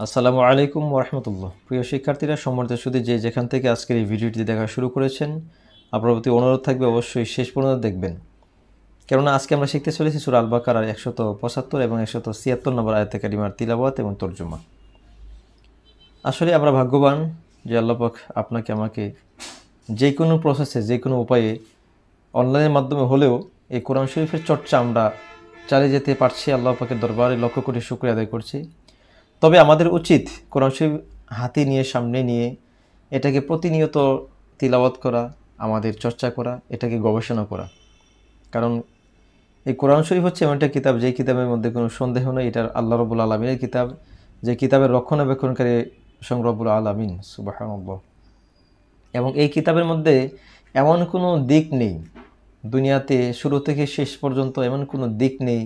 আসসালামু আলাইকুম ওরহমতুল্লাহ। প্রিয় শিক্ষার্থীরা, সম্মানিত সুধী, যে যেখান থেকে আজকের এই ভিডিওটি দেখা শুরু করেছেন, আপনার প্রতি অনুরোধ থাকবে অবশ্যই শেষ পর্যন্ত দেখবেন, কেননা আজকে আমরা শিখতে চলেছি সূরা আল বাকারার 175 এবং 176 নম্বর আয়াতে কারিমার তিলাওয়াত এবং তর্জমা। আসলে আমরা ভাগ্যবান যে আল্লাহ পাক আপনাকে আমাকে যে কোনো প্রসেসে, যে কোনো উপায়ে, অনলাইনের মাধ্যমে হলেও এই কোরআন শরীফের চর্চা আমরা চালিয়ে যেতে পারছি। আল্লাহ পাকের দরবারে লক্ষ কোটি শুকরিয়া আদায় করছি। তবে আমাদের উচিত কোরআন শরীফ হাতে নিয়ে, সামনে নিয়ে এটাকে প্রতিনিয়ত তিলাওয়াত করা, আমাদের চর্চা করা, এটাকে গবেষণা করা। কারণ এই কোরআন শরীফ হচ্ছে এমন একটা কিতাব, যে কিতাবের মধ্যে কোনো সন্দেহ নেই এটা আল্লাহ রাব্বুল আলামিনের কিতাব, যে কিতাবের রক্ষণাবেক্ষণকারী স্বয়ং রব্বুল আলামিন সুবহানাল্লাহ। এবং এই কিতাবের মধ্যে এমন কোনো দিক নেই, দুনিয়াতে শুরু থেকে শেষ পর্যন্ত এমন কোনো দিক নেই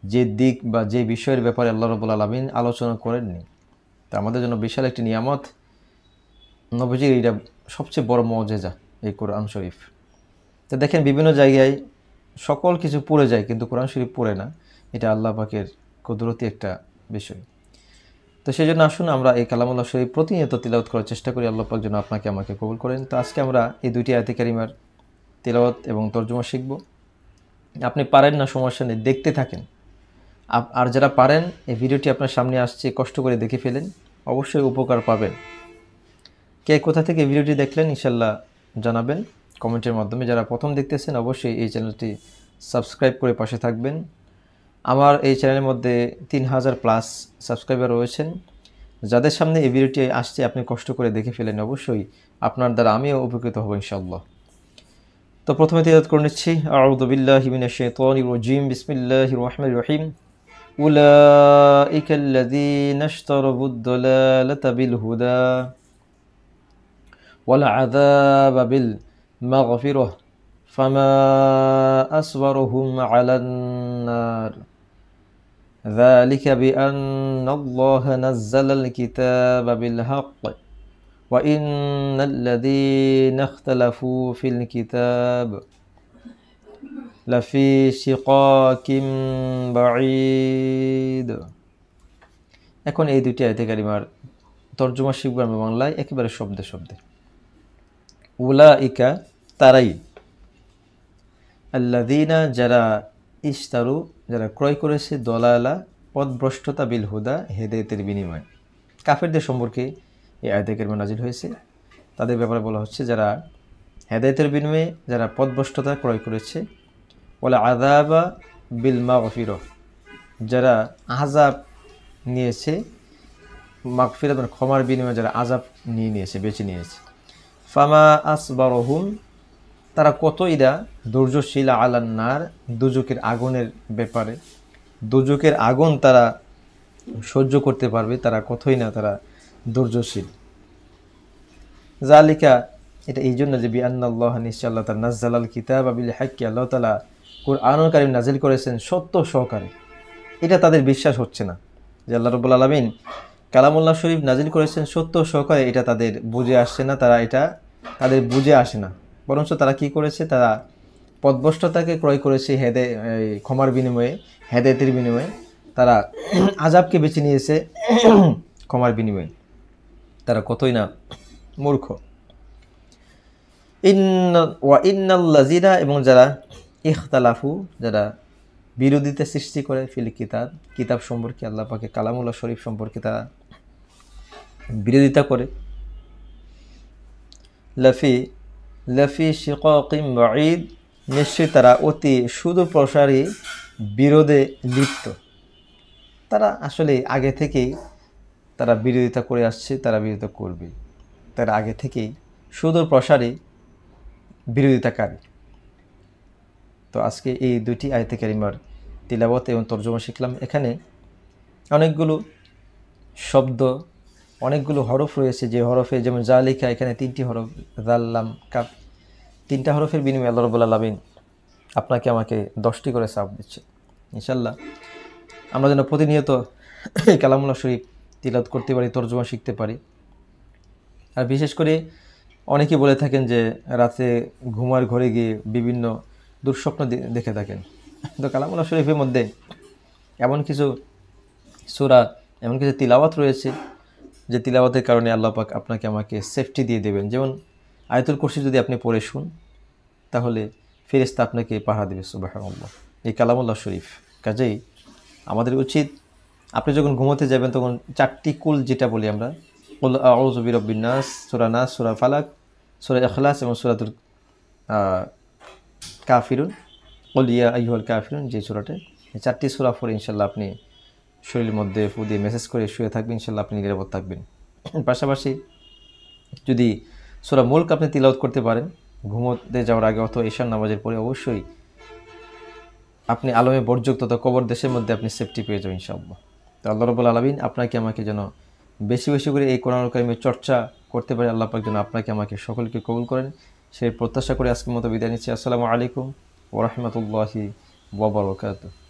যে দিক বা যে বিষয়ের ব্যাপারে আল্লাহ রাব্বুল আলামিন আলোচনা করেননি। তা আমাদের জন্য বিশাল একটি নিয়ামত। নবীজির এটা সবচেয়ে বড় মুজিজা এই কোরআন শরীফ। তো দেখেন, বিভিন্ন জায়গায় সকল কিছু পড়ে যায় কিন্তু কোরআন শরীফ পড়ে না। এটা আল্লাহ পাকের কুদরতি একটা বিষয়। তো সেই জন্য আসুন আমরা এই কালামুল্লাহ শরীফ প্রতিনিয়ত তিলাওয়াত করার চেষ্টা করি। আল্লাহ পাক যেন আপনাকে আমাকে কবুল করেন। তো আজকে আমরা এই দুইটি আয়াতে কারিমার তিলাওয়াত এবং তর্জমা শিখব। আপনি পারেন না, সমস্যা নেই, দেখতে থাকেন। আর যারা পারেন, এই ভিডিওটি আপনার সামনে আসছে, কষ্ট করে দেখে ফেলেন, অবশ্যই উপকার পাবেন। কে কোথা থেকে ভিডিওটি দেখলেন ইনশাল্লাহ জানাবেন কমেন্টের মাধ্যমে। যারা প্রথম দেখতেছেন অবশ্যই এই চ্যানেলটি সাবস্ক্রাইব করে পাশে থাকবেন। আমার এই চ্যানেলের মধ্যে 3000+ সাবস্ক্রাইবার রয়েছেন। যাদের সামনে এই ভিডিওটি আসছে আপনি কষ্ট করে দেখে ফেলেন, অবশ্যই আপনার দ্বারা আমিও উপকৃত হব ইনশাআল্লাহ। তো প্রথমে তিলাওয়াত করে নিচ্ছি। আউযু বিল্লাহি মিনাশ শাইতানির রাজীম। বিসমিল্লাহির রহমানির রহিম। উলাইকাল্লাযীনা ইশতারাবুদ দালালাতা বিল হুদা والعذاب بالمغفرة فما أصبرهم على النار ذلك بأن الله نزل الكتاب بالحق وإن الذين اختلفوا في الكتاب لفي شقاق بعيد। এখন এই দুটি আয়াতে কারিমার তর্জমা শিখব আমরা বাংলায় একেবারে শব্দে শব্দে। উলাইকা তারাই, আল্লাযীনা যারা, ইশতারু যারা ক্রয় করেছে, দলালা পথভ্রষ্টতা, বিল হুদা হেদায়েতের বিনিময়ে। কাফেরদের সম্পর্কে এই আয়াতে কারিমা নাজিল হয়েছে। তাদের ব্যাপারে বলা হচ্ছে যারা হেদায়েতের বিনিময়ে যারা পথভ্রষ্টতা ক্রয় করেছে। ওয়াল আযাবা বিল মাগফিরাহ, যারা আযাব নিয়েছে, মাগফিরাত মানে ক্ষমার বিনিময়ে যারা আযাব নিয়েছে, বেছে নিয়েছে। ফামা আসবারহুম, তারা কতই না ধৈর্যশীল, আলান্নার দুজকের আগুনের ব্যাপারে, দুজকের আগুন তারা সহ্য করতে পারবে, তারা কতই না তারা ধৈর্যশীল। জালিকা, এটা এই জন্য যে বিআন্নাল্লাহ, নিশ্চয় আল্লাহ তাআলা, নাযালাল কিতাবা বিল হাক্কি, আল্লাহ তাআলা কুরআনুল কারীম নাজিল করেছেন সত্য সহকারে। এটা তাদের বিশ্বাস হচ্ছে না যে আল্লাহ রাব্বুল আলামিন কালামুল্লাহ শরীফ নাজিল করেছেন সত্য সহকারে, এটা তাদের বুঝে আসছে না। তারা এটা তাদের বুঝে আসে না, বরঞ্চ তারা কি করেছে, তারা পথভ্রষ্টতাকে ক্রয় করেছে ক্ষমার বিনিময়ে, হেদায়েতের বিনিময়ে। তারা আযাবকে বেছে নিয়েছে ক্ষমার বিনিময়ে। তারা কতই না মূর্খ। ইন্নাল্লাযীনা, এবং যারা, ইখতালাফু যারা বিরোধিতা সৃষ্টি করে, ফিল কিতাব কিতাব সম্পর্কে, আল্লাহ পাকে কালামুল্লাহ শরীফ সম্পর্কে তারা বিরোধিতা করে। লাফি শিকাকিম বাঈদ, নিশ্চয়ই তারা অতি সুদূরপ্রসারী বিরোধে লিপ্ত। তারা আসলে আগে থেকেই তারা বিরোধিতা করে আসছে, তারা বিরোধিতা করবে। তারা আগে থেকেই সুদূরপ্রসারী বিরোধিতাকারী। তো আজকে এই দুটি আয়াতে কারিমার তিলাওয়াত এবং তর্জমা শিখলাম। এখানে অনেকগুলো শব্দ, অনেকগুলো হরফ রয়েছে, যে হরফে, যেমন জালিকা, এখানে 3টি হরফ, জাল লাম কাফ, 3টা হরফের বিনিময়ে আল্লাহ রাব্বুল আলামিন আপনাকে আমাকে 10টি করে সওয়াব দিচ্ছে। ইনশাআল্লাহ আমরা যেন প্রতিনিয়ত কালামুল্লাহ শরীফ তিলাওয়াত করতে পারি, তর্জমা শিখতে পারি। আর বিশেষ করে অনেকেই বলে থাকেন যে রাতে ঘুমার ঘরে গিয়ে বিভিন্ন দুঃস্বপ্ন দেখে থাকেন। তো কালামুল্লাহ শরীফের মধ্যে এমন কিছু সূরা, এমন কিছু তিলাওয়াত রয়েছে যে তিলাওয়াতের কারণে আল্লাহ পাক আপনাকে আমাকে সেফটি দিয়ে দেবেন। যেমন আয়াতুল কুরসি যদি আপনি পড়ে শুন, তাহলে ফেরেশতা আপনাকে পাহারা দেবে। সুবহানাল্লাহ, এই কালামুল্লাহ শরীফ। কাজেই আমাদের উচিত, আপনি যখন ঘুমোতে যাবেন তখন 4টি কুল যেটা বলি আমরা, কুল আউযু বিরাব্বিন নাস, সূরা নাস, সূরা ফালাক, সূরা ইখলাস এবং সূরাতুল কাফিরুন, কুল ইয়া আইয়ুহাল কাফিরুন, যে সূরাটা, এই 4টি সূরা পড়ে ইনশাআল্লাহ আপনি শরীরের মধ্যে ফু দিয়ে মেসেজ করে শুয়ে থাকবেন, ইনশাআল্লাহ আপনি নিরাপদ থাকবেন। পাশাপাশি যদি সূরা মুলক আপনি তিলাওয়াত করতে পারেন ঘুমোতে যাওয়ার আগে অথবা ঈশার নামাজের পরে, অবশ্যই আপনি আলমে বরযুগ তথা কবর দেশের মধ্যে আপনি সেফটি পেয়ে যাবেন ইনশাআল্লাহ। তো আল্লাহ রাব্বুল আলামিন আপনাকে আমাকে যেন বেশি বেশি করে এই কোরআনুল কারীমের চর্চা করতে পারে, আল্লাহ পাক যেন আপনাকে আমাকে সকলকে কবুল করেন, সেই প্রত্যাশা করে আজকের মতো বিদায় নিচ্ছি। আসসালামু আলাইকুম ওয়া রাহমাতুল্লাহি ওয়া বারাকাতুহু।